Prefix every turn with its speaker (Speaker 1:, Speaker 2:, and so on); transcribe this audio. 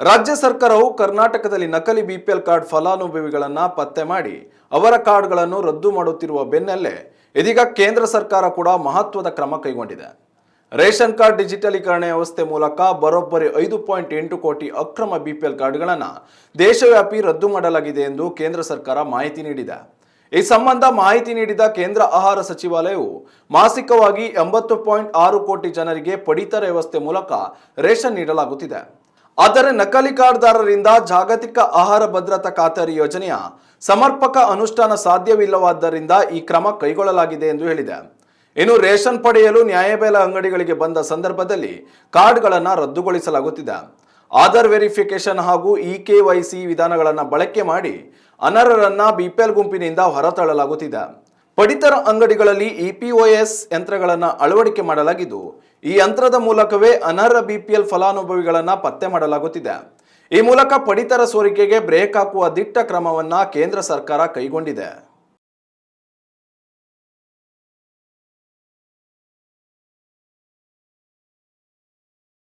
Speaker 1: ರಾಜ್ಯ ಸರ್ಕಾರವು ಕರ್ನಾಟಕದಲ್ಲಿ ನಕಲಿ ಬಿಪಿಎಲ್ ಕಾರ್ಡ್ ಫಲಾನುಭವಿಗಳನ್ನು ಪತ್ತೆ ಮಾಡಿ ಅವರ ಕಾರ್ಡ್ಗಳನ್ನು ರದ್ದು ಮಾಡುತ್ತಿರುವ ಬೆನ್ನಲ್ಲೇ ಇದೀಗ ಕೇಂದ್ರ ಸರ್ಕಾರ ಕೂಡ ಮಹತ್ವದ ಕ್ರಮ ಕೈಗೊಂಡಿದೆ. ರೇಷನ್ ಕಾರ್ಡ್ ಡಿಜಿಟಲೀಕರಣ ವ್ಯವಸ್ಥೆ ಮೂಲಕ ಬರೋಬ್ಬರಿ 5.8 ಕೋಟಿ ಅಕ್ರಮ ಬಿಪಿಎಲ್ ಕಾರ್ಡ್ಗಳನ್ನು ದೇಶವ್ಯಾಪಿ ರದ್ದು ಮಾಡಲಾಗಿದೆ ಎಂದು ಕೇಂದ್ರ ಸರ್ಕಾರ ಮಾಹಿತಿ ನೀಡಿದೆ. ಈ ಸಂಬಂಧ ಮಾಹಿತಿ ನೀಡಿದ ಕೇಂದ್ರ ಆಹಾರ ಸಚಿವಾಲಯವು ಮಾಸಿಕವಾಗಿ 80.6 ಕೋಟಿ ಜನರಿಗೆ ಪಡಿತರ ವ್ಯವಸ್ಥೆ ಮೂಲಕ ರೇಷನ್ ನೀಡಲಾಗುತ್ತಿದೆ. ಆದರೆ ನಕಲಿ ಕಾರ್ಡ್ದಾರರಿಂದ ಜಾಗತಿಕ ಆಹಾರ ಭದ್ರತಾ ಖಾತರಿ ಯೋಜನೆಯ ಸಮರ್ಪಕ ಅನುಷ್ಠಾನ ಸಾಧ್ಯವಿಲ್ಲವಾದ್ದರಿಂದ ಈ ಕ್ರಮ ಕೈಗೊಳ್ಳಲಾಗಿದೆ ಎಂದು ಹೇಳಿದೆ. ಇನ್ನು ರೇಷನ್ ಪಡೆಯಲು ನ್ಯಾಯಬೆಲೆ ಅಂಗಡಿಗಳಿಗೆ ಬಂದ ಸಂದರ್ಭದಲ್ಲಿ ಕಾರ್ಡ್ಗಳನ್ನು ರದ್ದುಗೊಳಿಸಲಾಗುತ್ತಿದೆ. ಆಧಾರ್ ವೆರಿಫಿಕೇಶನ್ ಹಾಗೂ EKYC ವಿಧಾನಗಳನ್ನು ಬಳಕೆ ಮಾಡಿ ಅನರ್ಹರನ್ನ ಬಿಪಿಎಲ್ ಗುಂಪಿನಿಂದ ಹೊರತಳ್ಳಲಾಗುತ್ತಿದೆ. ಪಡಿತರ ಅಂಗಡಿಗಳಲ್ಲಿ EPOS ಯಂತ್ರಗಳನ್ನು ಅಳವಡಿಕೆ ಮಾಡಲಾಗಿದ್ದು, ಈ ಯಂತ್ರದ ಮೂಲಕವೇ ಅನರ್ಹ ಬಿಪಿಎಲ್ ಫಲಾನುಭವಿಗಳನ್ನು ಪತ್ತೆ ಮಾಡಲಾಗುತ್ತಿದೆ. ಈ ಮೂಲಕ ಪಡಿತರ ಸೋರಿಕೆಗೆ ಬ್ರೇಕ್ ಹಾಕುವ ದಿಟ್ಟ ಕ್ರಮವನ್ನು ಕೇಂದ್ರ ಸರ್ಕಾರ ಕೈಗೊಂಡಿದೆ.